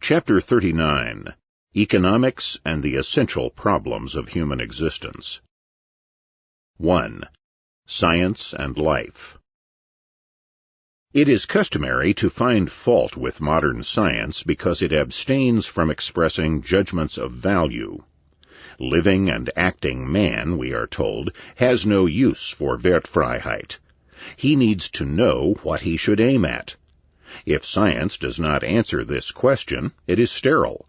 Chapter 39. Economics and the Essential Problems of Human Existence. 1. Science and Life. It is customary to find fault with modern science because it abstains from expressing judgments of value. Living and acting man, we are told, has no use for Wertfreiheit. He needs to know what he should aim at. If science does not answer this question, it is sterile.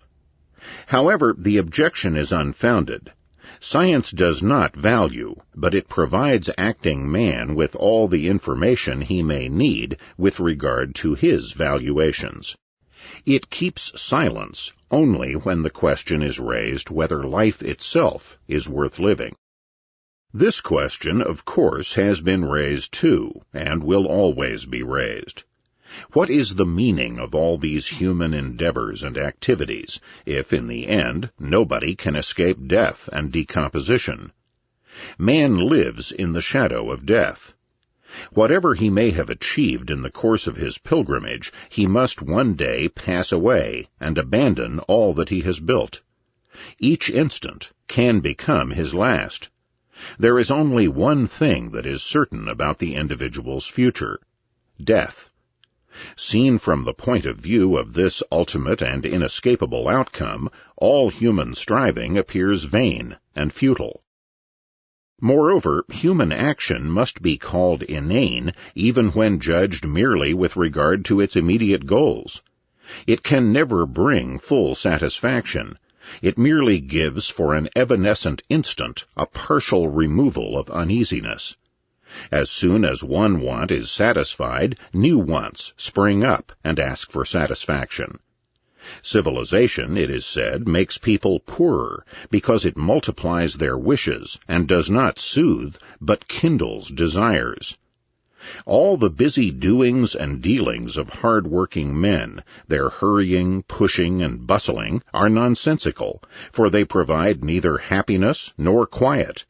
However, the objection is unfounded. Science does not value, but it provides acting man with all the information he may need with regard to his valuations. It keeps silence only when the question is raised whether life itself is worth living. This question, of course, has been raised too, and will always be raised. What is the meaning of all these human endeavors and activities, if in the end nobody can escape death and decomposition? Man lives in the shadow of death. Whatever he may have achieved in the course of his pilgrimage, he must one day pass away and abandon all that he has built. Each instant can become his last. There is only one thing that is certain about the individual's future: death. Seen from the point of view of this ultimate and inescapable outcome, all human striving appears vain and futile. Moreover, human action must be called inane even when judged merely with regard to its immediate goals. It can never bring full satisfaction. It merely gives for an evanescent instant a partial removal of uneasiness. As soon as one want is satisfied, new wants spring up and ask for satisfaction. Civilization, it is said, makes people poorer because it multiplies their wishes and does not soothe but kindles desires. All the busy doings and dealings of hard-working men, their hurrying, pushing, and bustling, are nonsensical, for they provide neither happiness nor quiet.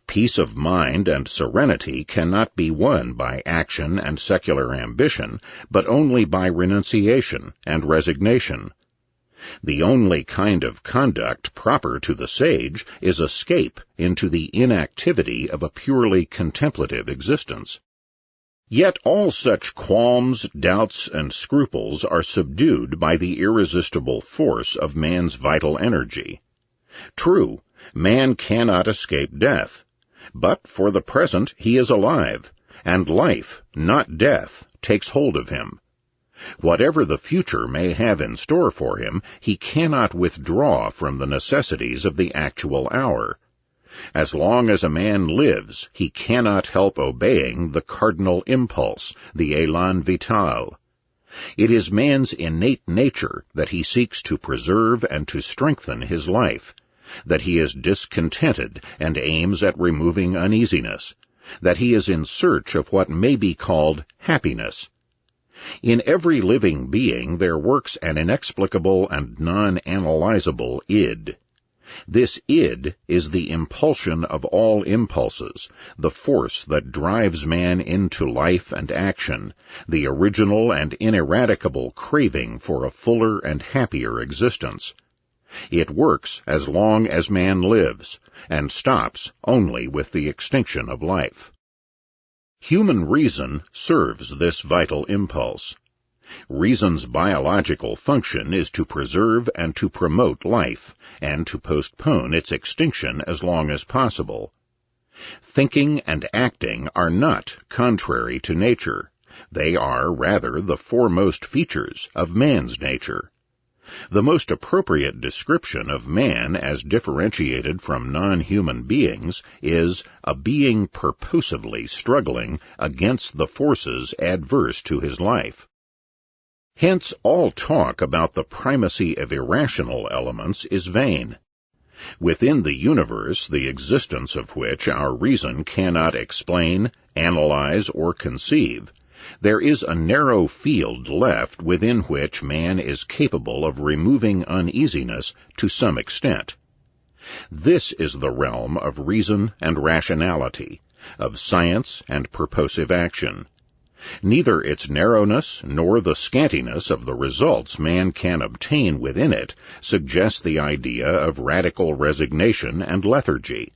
Peace of mind and serenity cannot be won by action and secular ambition, but only by renunciation and resignation. The only kind of conduct proper to the sage is escape into the inactivity of a purely contemplative existence. Yet all such qualms, doubts, and scruples are subdued by the irresistible force of man's vital energy. True, man cannot escape death, but for the present he is alive, and life, not death, takes hold of him. Whatever the future may have in store for him, he cannot withdraw from the necessities of the actual hour. As long as a man lives, he cannot help obeying the cardinal impulse, the élan vital. It is man's innate nature that he seeks to preserve and to strengthen his life, that he is discontented and aims at removing uneasiness, that he is in search of what may be called happiness. In every living being there works an inexplicable and non-analyzable id. This id is the impulsion of all impulses, the force that drives man into life and action, the original and ineradicable craving for a fuller and happier existence. It works as long as man lives, and stops only with the extinction of life. Human reason serves this vital impulse. Reason's biological function is to preserve and to promote life, and to postpone its extinction as long as possible. Thinking and acting are not contrary to nature. They are, rather, the foremost features of man's nature. The most appropriate description of man as differentiated from non-human beings is a being purposively struggling against the forces adverse to his life. Hence, all talk about the primacy of irrational elements is vain. Within the universe, the existence of which our reason cannot explain, analyze, or conceive, there is a narrow field left within which man is capable of removing uneasiness to some extent. This is the realm of reason and rationality, of science and purposive action. Neither its narrowness nor the scantiness of the results man can obtain within it suggest the idea of radical resignation and lethargy.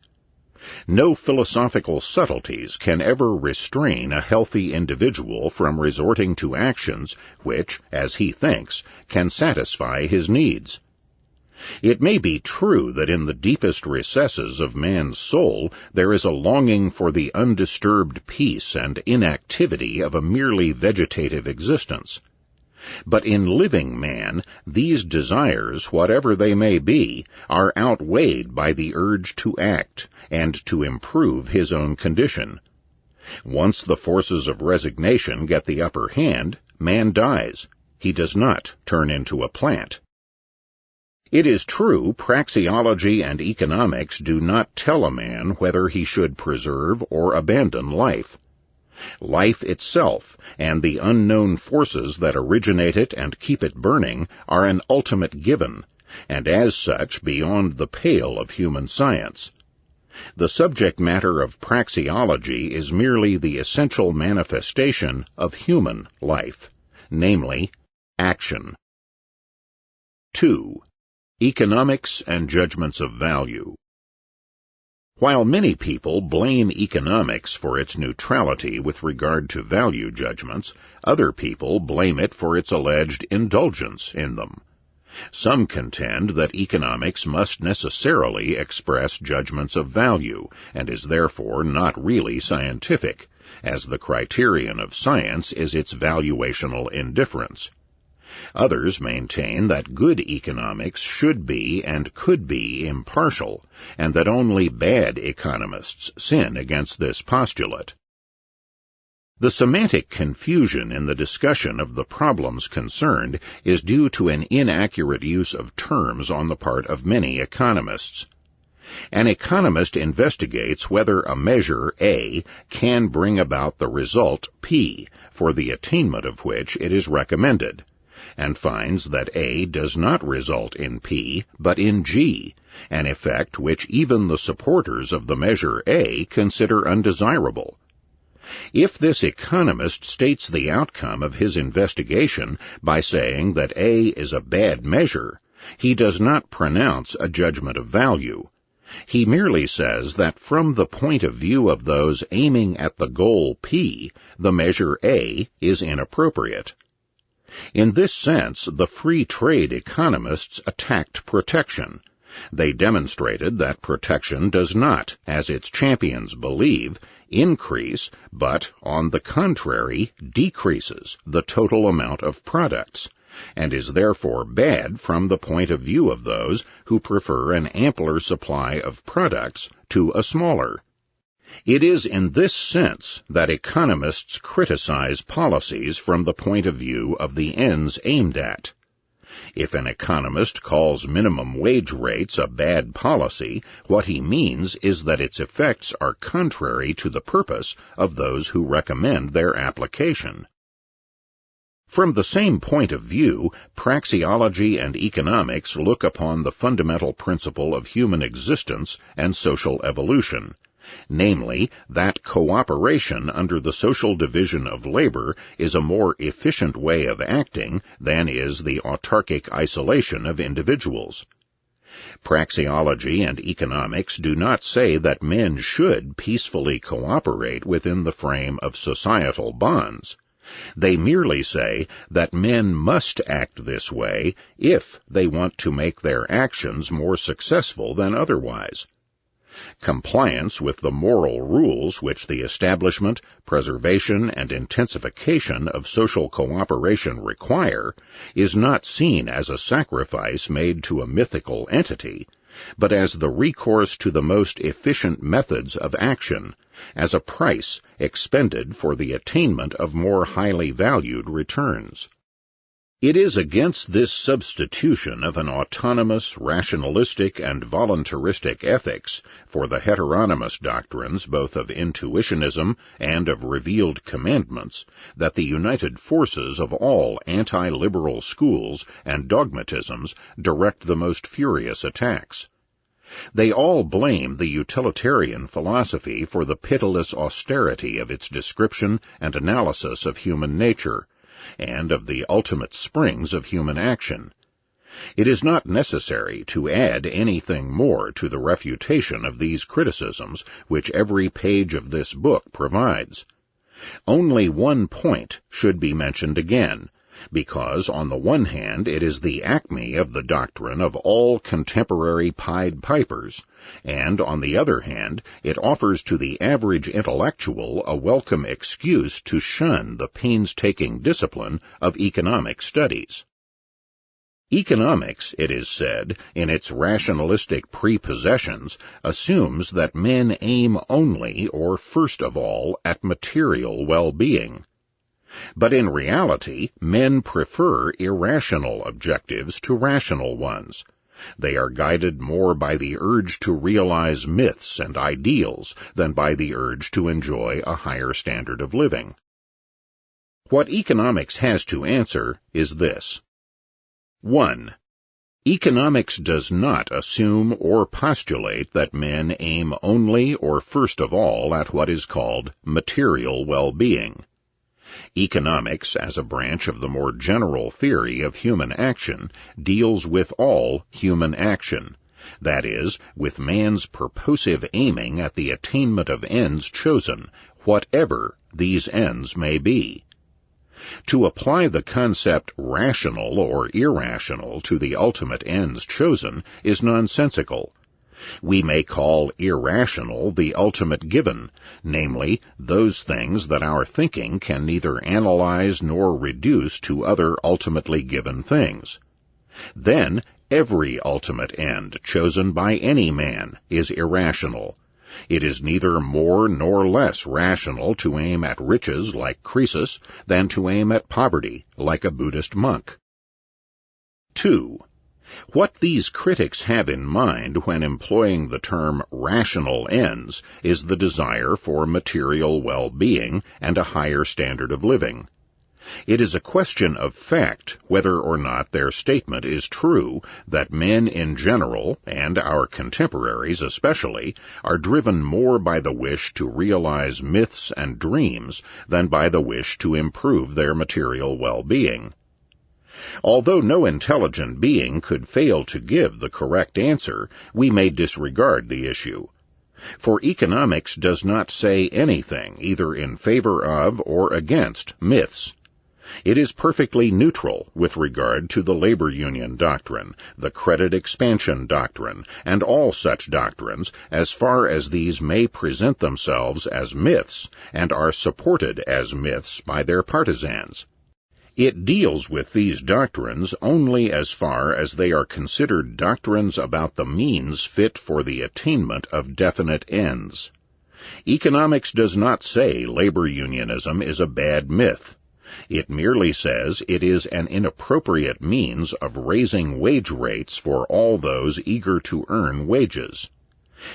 No philosophical subtleties can ever restrain a healthy individual from resorting to actions which, as he thinks, can satisfy his needs. It may be true that in the deepest recesses of man's soul there is a longing for the undisturbed peace and inactivity of a merely vegetative existence. But in living man, these desires, whatever they may be, are outweighed by the urge to act and to improve his own condition. Once the forces of resignation get the upper hand, man dies. He does not turn into a plant. It is true, praxeology and economics do not tell a man whether he should preserve or abandon life. Life itself, and the unknown forces that originate it and keep it burning, are an ultimate given, and as such beyond the pale of human science. The subject matter of praxeology is merely the essential manifestation of human life, namely, action. 2. Economics and judgments of value. While many people blame economics for its neutrality with regard to value judgments, other people blame it for its alleged indulgence in them. Some contend that economics must necessarily express judgments of value, and is therefore not really scientific, as the criterion of science is its valuational indifference. Others maintain that good economics should be and could be impartial, and that only bad economists sin against this postulate. The semantic confusion in the discussion of the problems concerned is due to an inaccurate use of terms on the part of many economists. An economist investigates whether a measure A can bring about the result P, for the attainment of which it is recommended, and finds that A does not result in P, but in G, an effect which even the supporters of the measure A consider undesirable. If this economist states the outcome of his investigation by saying that A is a bad measure, he does not pronounce a judgment of value. He merely says that from the point of view of those aiming at the goal P, the measure A is inappropriate. In this sense, the free trade economists attacked protection. They demonstrated that protection does not, as its champions believe, increase, but, on the contrary, decreases the total amount of products, and is therefore bad from the point of view of those who prefer an ampler supply of products to a smaller. It is in this sense that economists criticize policies from the point of view of the ends aimed at. If an economist calls minimum wage rates a bad policy, what he means is that its effects are contrary to the purpose of those who recommend their application. From the same point of view, praxeology and economics look upon the fundamental principle of human existence and social evolution, namely, that cooperation under the social division of labor is a more efficient way of acting than is the autarkic isolation of individuals. Praxeology and economics do not say that men should peacefully cooperate within the frame of societal bonds. They merely say that men must act this way if they want to make their actions more successful than otherwise. Compliance with the moral rules which the establishment, preservation, and intensification of social cooperation require is not seen as a sacrifice made to a mythical entity, but as the recourse to the most efficient methods of action, as a price expended for the attainment of more highly valued returns. It is against this substitution of an autonomous, rationalistic, and voluntaristic ethics for the heteronymous doctrines both of intuitionism and of revealed commandments that the united forces of all anti-liberal schools and dogmatisms direct the most furious attacks. They all blame the utilitarian philosophy for the pitiless austerity of its description and analysis of human nature, and of the ultimate springs of human action. It is not necessary to add anything more to the refutation of these criticisms which every page of this book provides. Only one point should be mentioned again, because on the one hand it is the acme of the doctrine of all contemporary Pied Pipers, and on the other hand it offers to the average intellectual a welcome excuse to shun the painstaking discipline of economic studies. Economics, it is said, in its rationalistic prepossessions, assumes that men aim only, or first of all, at material well-being. But in reality, men prefer irrational objectives to rational ones. They are guided more by the urge to realize myths and ideals than by the urge to enjoy a higher standard of living. What economics has to answer is this. 1. Economics does not assume or postulate that men aim only or first of all at what is called material well-being. Economics, as a branch of the more general theory of human action, deals with all human action, that is, with man's purposive aiming at the attainment of ends chosen, whatever these ends may be. To apply the concept rational or irrational to the ultimate ends chosen is nonsensical. We may call irrational the ultimate given, namely, those things that our thinking can neither analyze nor reduce to other ultimately given things. Then, every ultimate end chosen by any man is irrational. It is neither more nor less rational to aim at riches like Croesus than to aim at poverty like a Buddhist monk. 2. What these critics have in mind when employing the term rational ends is the desire for material well-being and a higher standard of living. It is a question of fact whether or not their statement is true that men in general, and our contemporaries especially, are driven more by the wish to realize myths and dreams than by the wish to improve their material well-being. Although no intelligent being could fail to give the correct answer, we may disregard the issue. For economics does not say anything either in favor of or against myths. It is perfectly neutral with regard to the labor union doctrine, the credit expansion doctrine, and all such doctrines as far as these may present themselves as myths and are supported as myths by their partisans. It deals with these doctrines only as far as they are considered doctrines about the means fit for the attainment of definite ends. Economics does not say labor unionism is a bad myth. It merely says it is an inappropriate means of raising wage rates for all those eager to earn wages.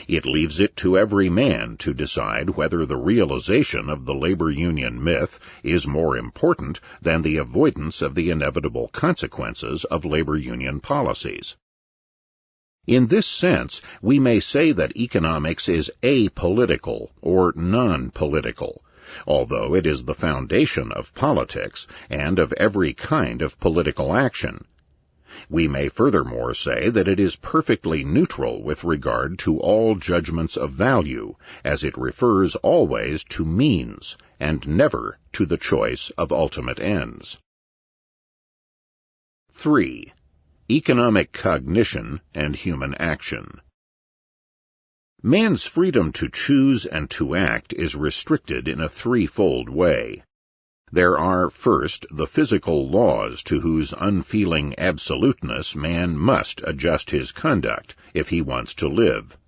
It leaves it to every man to decide whether the realization of the labor union myth is more important than the avoidance of the inevitable consequences of labor union policies. In this sense, we may say that economics is apolitical or non-political, although it is the foundation of politics and of every kind of political action. We may furthermore say that it is perfectly neutral with regard to all judgments of value, as it refers always to means, and never to the choice of ultimate ends. 3. Economic cognition and human action. Man's freedom to choose and to act is restricted in a threefold way. There are, first, the physical laws to whose unfeeling absoluteness man must adjust his conduct if he wants to live.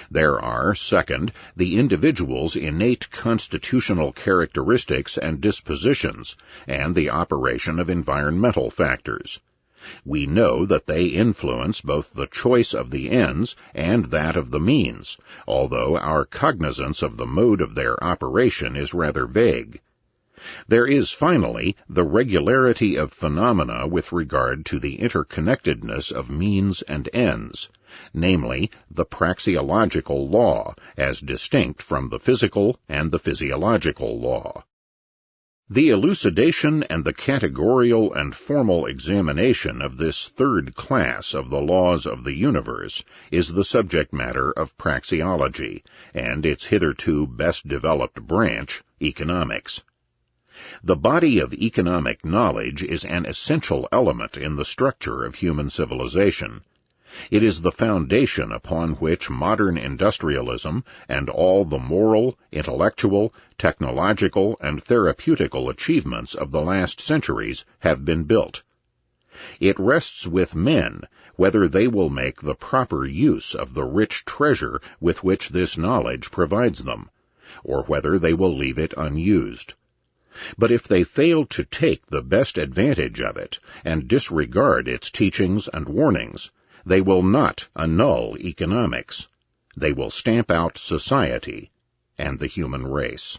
There are, second, the individual's innate constitutional characteristics and dispositions, and the operation of environmental factors. We know that they influence both the choice of the ends and that of the means, although our cognizance of the mode of their operation is rather vague. There is, finally, the regularity of phenomena with regard to the interconnectedness of means and ends, namely, the praxeological law as distinct from the physical and the physiological law. The elucidation and the categorial and formal examination of this third class of the laws of the universe is the subject matter of praxeology, and its hitherto best developed branch, economics. The body of economic knowledge is an essential element in the structure of human civilization. It is the foundation upon which modern industrialism and all the moral, intellectual, technological, and therapeutical achievements of the last centuries have been built. It rests with men whether they will make the proper use of the rich treasure with which this knowledge provides them, or whether they will leave it unused. But if they fail to take the best advantage of it and disregard its teachings and warnings, they will not annul economics. They will stamp out society and the human race.